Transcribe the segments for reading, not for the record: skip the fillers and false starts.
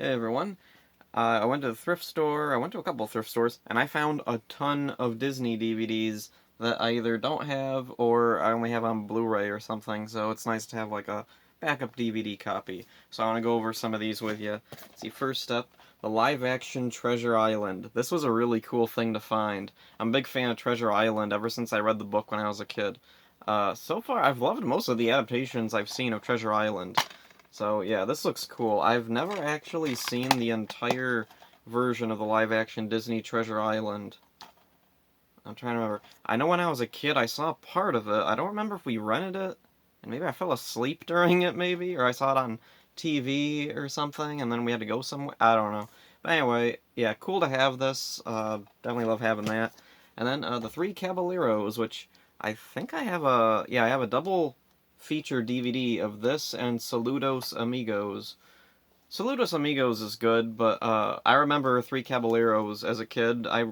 Hey everyone. I went to the thrift store, I went to a couple of thrift stores, and I found a ton of Disney DVDs that I either don't have or I only have on Blu-ray or something, so it's nice to have like a backup DVD copy. So I want to go over some of these with you. See, first up, the live-action Treasure Island. This was a really cool thing to find. I'm a big fan of Treasure Island ever since I read the book when I was a kid. So far, I've loved most of the adaptations I've seen of Treasure Island. So yeah, this looks cool. I've never actually seen the entire version of the live-action Disney Treasure Island. I'm trying to remember. I know when I was a kid I saw part of it. I don't remember if we rented it, and maybe I fell asleep during it maybe, or I saw it on TV or something, and then we had to go somewhere. I don't know. But anyway, yeah, cool to have this. Definitely love having that. And then the Three Caballeros, which I think I have I have a double feature DVD of this and Saludos Amigos. Saludos Amigos is good, but I remember Three Caballeros as a kid. I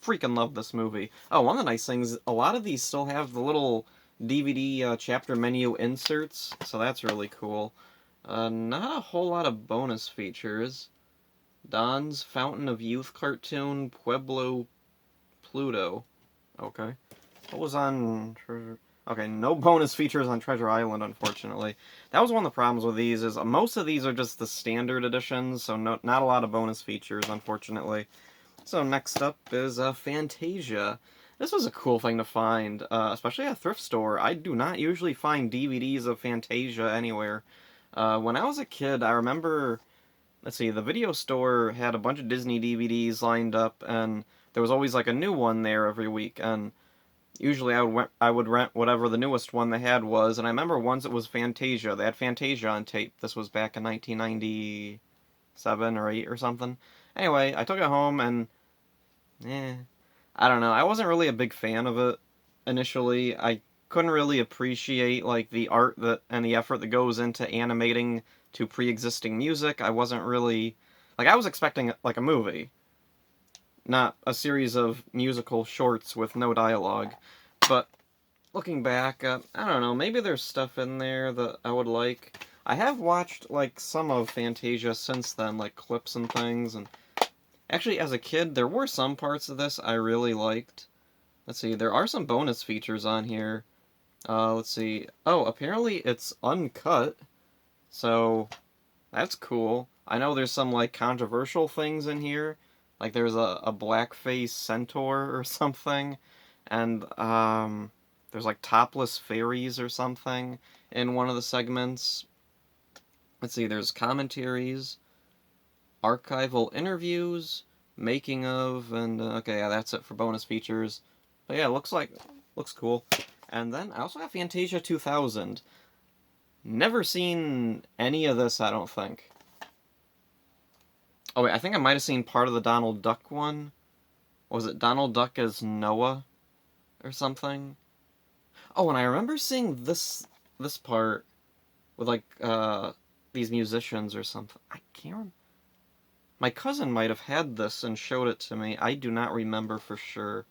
freaking love this movie. Oh, one of the nice things, a lot of these still have the little DVD chapter menu inserts, so that's really cool. Not a whole lot of bonus features. Don's Fountain of Youth cartoon, Pueblo Pluto. Okay. What was on Treasure? Okay, no bonus features on Treasure Island, unfortunately. That was one of the problems with these, is most of these are just the standard editions, so not a lot of bonus features, unfortunately. So next up is Fantasia. This was a cool thing to find, especially at a thrift store. I do not usually find DVDs of Fantasia anywhere. When I was a kid, I remember, let's see, the video store had a bunch of Disney DVDs lined up, and there was always like a new one there every week, and usually I would rent whatever the newest one they had was, and I remember once it was Fantasia. They had Fantasia on tape. This was back in 1997 or 8 or something. Anyway, I took it home and I don't know. I wasn't really a big fan of it initially. I couldn't really appreciate like the art that and the effort that goes into animating to pre-existing music. I wasn't really like I was expecting like a movie, not a series of musical shorts with no dialogue. But looking back, I don't know, maybe there's stuff in there that I would like. I have watched like some of Fantasia since then, like clips and things, and actually as a kid there were some parts of this I really liked. Let's see, there are some bonus features on here. Let's see. Oh, apparently it's uncut, so that's cool. I know there's some like controversial things in here. Like there's a blackface centaur or something, and there's like topless fairies or something in one of the segments. Let's see, there's commentaries, archival interviews, making of, and okay, yeah, that's it for bonus features. But yeah, looks cool. And then I also have Fantasia 2000. Never seen any of this, I don't think. Oh wait, I think I might have seen part of the Donald Duck one. Was it Donald Duck as Noah or something? Oh, and I remember seeing this part with like these musicians or something. I can't remember. My cousin might have had this and showed it to me. I do not remember for sure.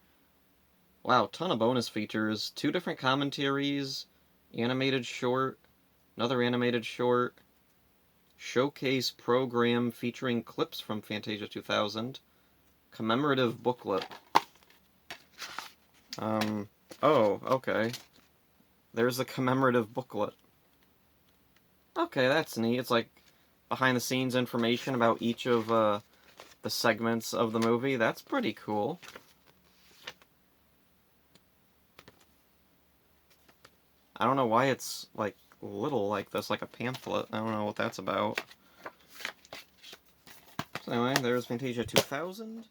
Wow, ton of bonus features. 2 different commentaries, animated short, another animated short, showcase program featuring clips from Fantasia 2000, commemorative booklet. Oh, okay. There's a commemorative booklet. Okay, that's neat. It's like behind the scenes information about each of the segments of the movie. That's pretty cool. I don't know why it's like little like this, like a pamphlet. I don't know what that's about. So anyway, there's Fantasia 2000.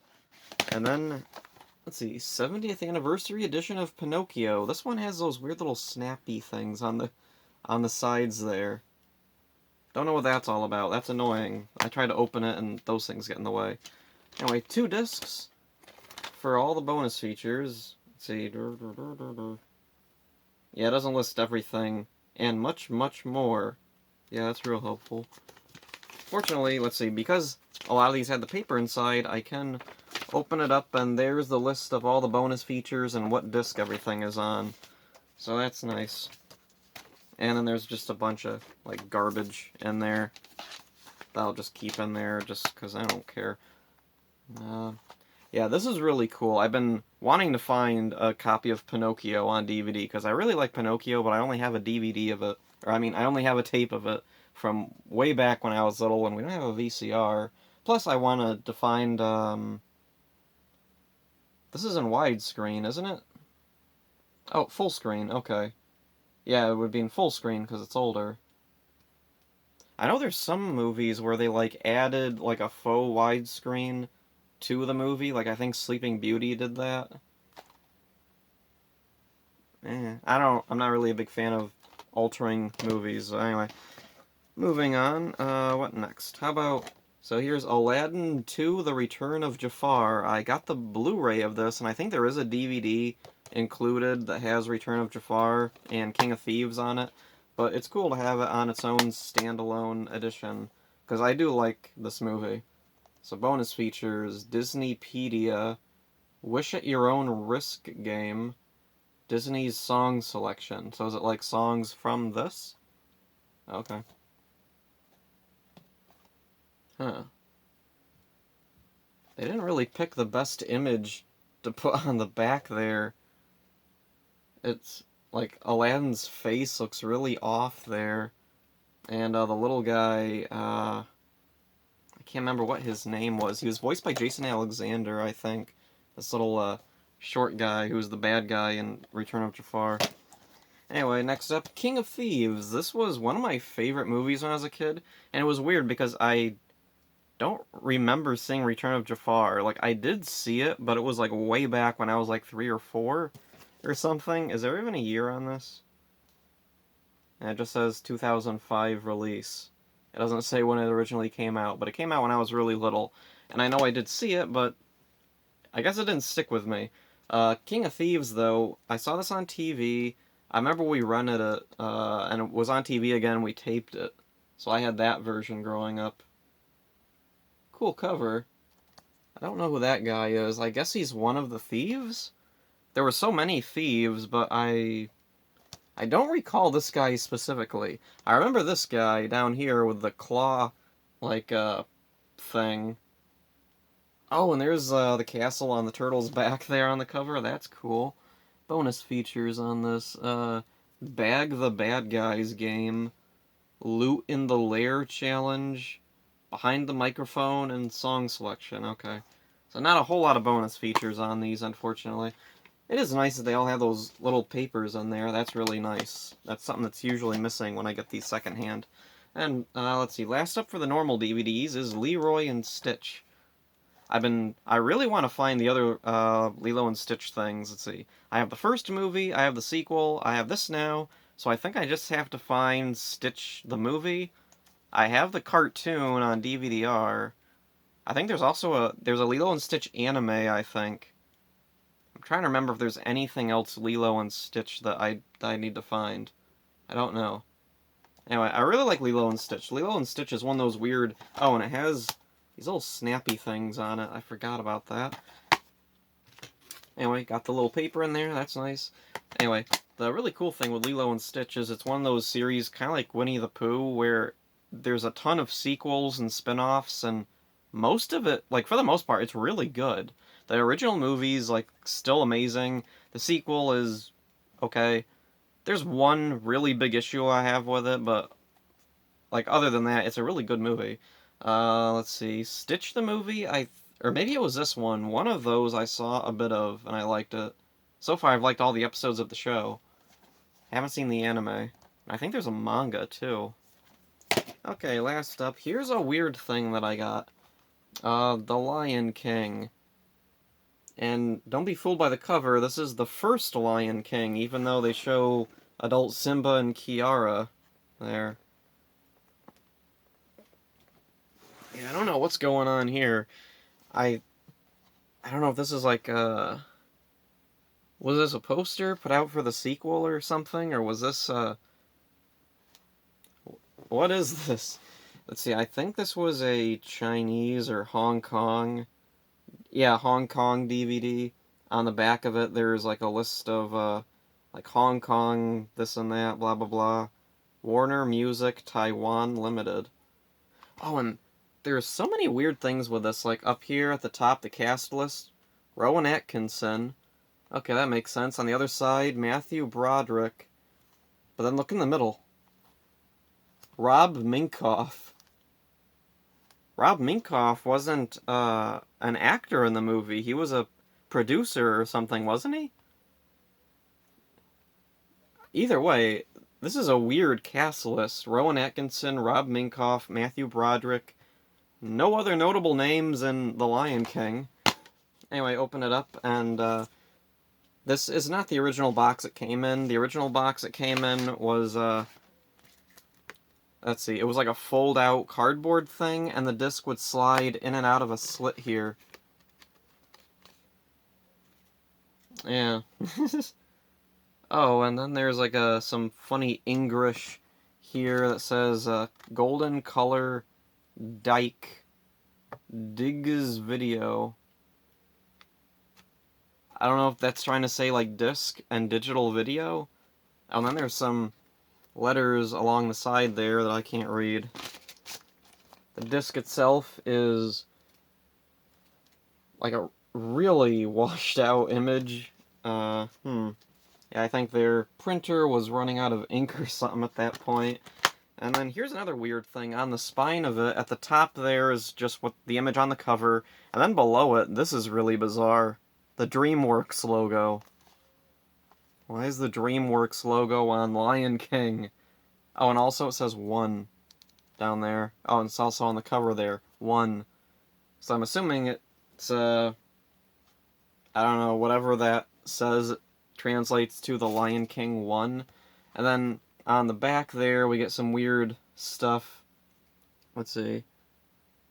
And then, let's see, 70th anniversary edition of Pinocchio. This one has those weird little snappy things on the sides there. Don't know what that's all about. That's annoying. I try to open it and those things get in the way. Anyway, 2 discs for all the bonus features. Let's see. Yeah, it doesn't list everything. And much, much more. Yeah, that's real helpful. Fortunately, let's see, because a lot of these had the paper inside, I can open it up and there's the list of all the bonus features and what disc everything is on. So that's nice. And then there's just a bunch of, like, garbage in there. that I'll just keep in there just because I don't care. Yeah, this is really cool. I've been wanting to find a copy of Pinocchio on DVD because I really like Pinocchio, but I only have a DVD of it. Or, I mean, I only have a tape of it from way back when I was little and we don't have a VCR. Plus, I wanted to find, this is in widescreen, isn't it? Oh, full screen, okay. Yeah, it would be in full screen because it's older. I know there's some movies where they, like, added, like, a faux widescreen to the movie. Like, I think Sleeping Beauty did that. I'm not really a big fan of altering movies. So anyway, moving on. What next? How about... So here's Aladdin 2, The Return of Jafar. I got the Blu-ray of this, and I think there is a DVD included that has Return of Jafar and King of Thieves on it. But it's cool to have it on its own standalone edition, because I do like this movie. So bonus features, Disneypedia, Wish at Your Own Risk game, Disney's song selection. So is it like songs from this? Okay. Huh. They didn't really pick the best image to put on the back there. It's like Aladdin's face looks really off there. And the little guy, I can't remember what his name was. He was voiced by Jason Alexander, I think. This little short guy who was the bad guy in Return of Jafar. Anyway, next up, King of Thieves. This was one of my favorite movies when I was a kid, and it was weird because I don't remember seeing Return of Jafar. Like, I did see it, but it was like way back when I was like 3 or 4 or something. Is there even a year on this? And it just says 2005 release. It doesn't say when it originally came out, but it came out when I was really little. And I know I did see it, but I guess it didn't stick with me. King of Thieves, though, I saw this on TV. I remember we rented it, and it was on TV again, we taped it. So I had that version growing up. Cool cover. I don't know who that guy is. I guess he's one of the thieves? There were so many thieves, but I don't recall this guy specifically. I remember this guy down here with the claw, like, thing. Oh, and there's the castle on the turtle's back there on the cover. That's cool. Bonus features on this. Bag the Bad Guys game. Loot in the Lair challenge. Behind the microphone and song selection. Okay. So not a whole lot of bonus features on these, unfortunately. It is nice that they all have those little papers in there. That's really nice. That's something that's usually missing when I get these secondhand. And, let's see. Last up for the normal DVDs is Lilo and Stitch. I really want to find the other Lilo and Stitch things. Let's see. I have the first movie, I have the sequel, I have this now, so I think I just have to find Stitch the movie. I have the cartoon on DVD-R. I think there's a Lilo and Stitch anime, I think. I'm trying to remember if there's anything else Lilo and Stitch that I need to find. I don't know. Anyway, I really like Lilo and Stitch. Lilo and Stitch is one of those weird... Oh, and it has these little snappy things on it. I forgot about that. Anyway, got the little paper in there. That's nice. Anyway, the really cool thing with Lilo and Stitch is it's one of those series, kind of like Winnie the Pooh, where there's a ton of sequels and spin-offs, and most of it, like, for the most part, it's really good. The original movie's, like, still amazing. The sequel is okay. There's one really big issue I have with it, but, like, other than that, it's a really good movie. Let's see. Stitch the movie, or maybe it was this one. One of those I saw a bit of, and I liked it. So far, I've liked all the episodes of the show. Haven't seen the anime. I think there's a manga, too. Okay, last up. Here's a weird thing that I got. The Lion King. And don't be fooled by the cover, this is the first Lion King, even though they show adult Simba and Kiara there. Yeah, I don't know what's going on here. I don't know if this is like was this a poster put out for the sequel or something, or was this what is this? Let's see, I think this was a Chinese or Hong Kong, yeah, Hong Kong DVD. On the back of it, there's like a list of like Hong Kong, this and that, blah blah blah. Warner Music Taiwan Limited. Oh, and there's so many weird things with this. Like up here at the top, the cast list, Rowan Atkinson. Okay, that makes sense. On the other side, Matthew Broderick. But then look in the middle. Rob Minkoff. Rob Minkoff wasn't an actor in the movie. He was a producer or something, wasn't he? Either way, this is a weird cast list. Rowan Atkinson, Rob Minkoff, Matthew Broderick. No other notable names in The Lion King. Anyway, open it up, and this is not the original box it came in. The original box it came in was, let's see, it was like a fold-out cardboard thing, and the disc would slide in and out of a slit here. Yeah. Oh, and then there's like some funny English here that says golden color Dyke Diggs video. I don't know if that's trying to say like disc and digital video. Oh, and then there's some letters along the side there that I can't read. The disc itself is like a really washed out image. Yeah, I think their printer was running out of ink or something at that point. And then here's another weird thing. On the spine of it, at the top there is just what the image on the cover, and then below it, this is really bizarre. The DreamWorks logo. Why is the DreamWorks logo on Lion King? Oh, and also it says 1 down there. Oh, and it's also on the cover there. 1. So I'm assuming it's, I don't know, whatever that says translates to the Lion King 1. And then on the back there, we get some weird stuff. Let's see.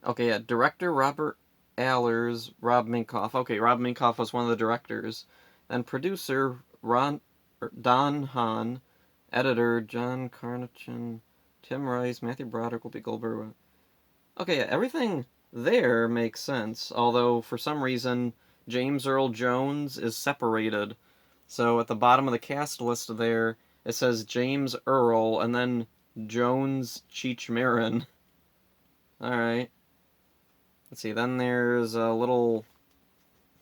Okay, yeah, director Robert Allers, Rob Minkoff. Okay, Rob Minkoff was one of the directors. Then producer Don Hahn, editor John Carnachan, Tim Rice, Matthew Broderick, Whoopi Goldberg. Okay, yeah, everything there makes sense, although for some reason James Earl Jones is separated. So at the bottom of the cast list there, it says James Earl and then Jones Cheech Marin. Alright. Let's see, then there's a little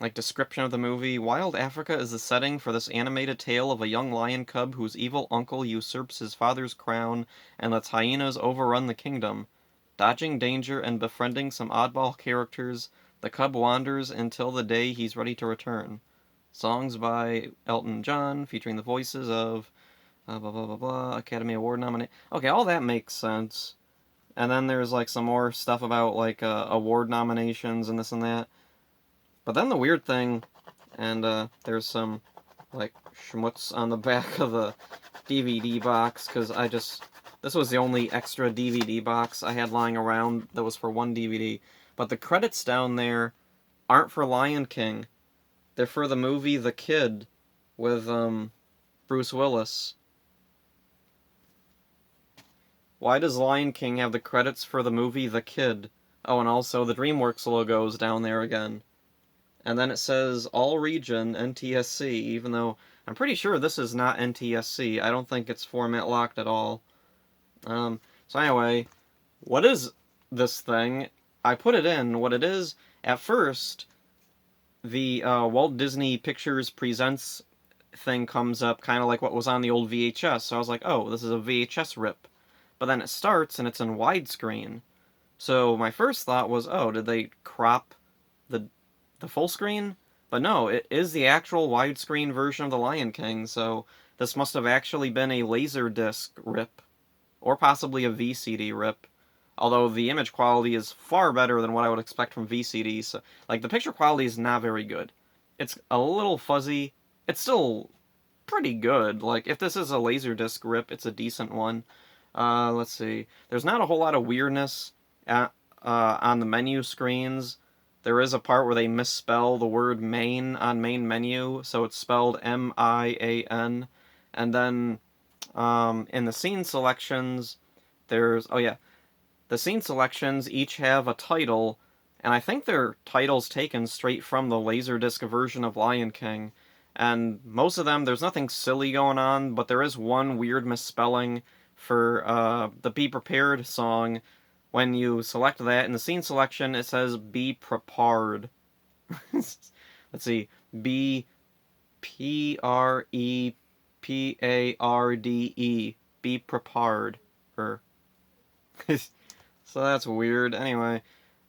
like description of the movie. Wild Africa is the setting for this animated tale of a young lion cub whose evil uncle usurps his father's crown and lets hyenas overrun the kingdom. Dodging danger and befriending some oddball characters, the cub wanders until the day he's ready to return. Songs by Elton John, featuring the voices of blah blah blah blah, Academy Award nominee. Okay, all that makes sense. And then there's like some more stuff about like award nominations and this and that. But then the weird thing, and there's some like schmutz on the back of the DVD box, because this was the only extra DVD box I had lying around that was for one DVD. But the credits down there aren't for Lion King. They're for the movie The Kid with Bruce Willis. Why does Lion King have the credits for the movie The Kid? Oh, and also the DreamWorks logo is down there again. And then it says all region NTSC, even though I'm pretty sure this is not NTSC. I don't think it's format locked at all. So anyway, what is this thing? I put it in. What it is, at first, the Walt Disney Pictures Presents thing comes up, kind of like what was on the old VHS. So I was like, oh, this is a VHS rip. But then it starts, and it's in widescreen. So my first thought was, oh, did they crop the full screen? But no, it is the actual widescreen version of The Lion King, so this must have actually been a Laserdisc rip, or possibly a VCD rip. Although the image quality is far better than what I would expect from VCD. So, like, the picture quality is not very good. It's a little fuzzy. It's still pretty good. Like, if this is a Laserdisc rip, it's a decent one. Let's see. There's not a whole lot of weirdness on the menu screens. There is a part where they misspell the word main on main menu, so it's spelled M-I-A-N. And then in the scene selections, there's... Oh yeah. The scene selections each have a title, and I think they're titles taken straight from the Laserdisc version of Lion King. And most of them, there's nothing silly going on, but there is one weird misspelling for the Be Prepared song. when you select that, in the scene selection, it says be prepared. Let's see. Be Preparde. Be prepared. Or so that's weird. Anyway,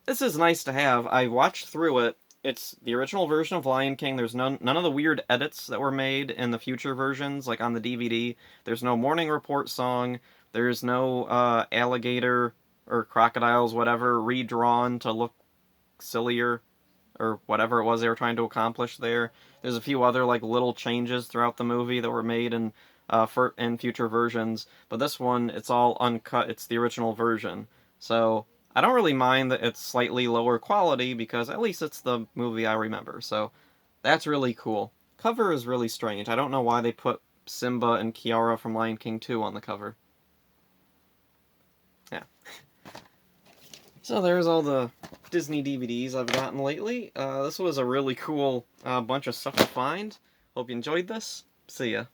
this is nice to have. I watched through it. It's the original version of Lion King. There's none of the weird edits that were made in the future versions, like on the DVD. There's no Morning Report song. There's no alligator or crocodiles, whatever, redrawn to look sillier or whatever it was they were trying to accomplish there. There's a few other like little changes throughout the movie that were made in future versions, but this one it's all uncut. It's the original version, so I don't really mind that it's slightly lower quality because at least it's the movie I remember. So that's really cool. Cover is really strange. I don't know why they put Simba and Kiara from Lion King 2 on the cover. Yeah. So there's all the Disney DVDs I've gotten lately. This was a really cool bunch of stuff to find. Hope you enjoyed this. See ya.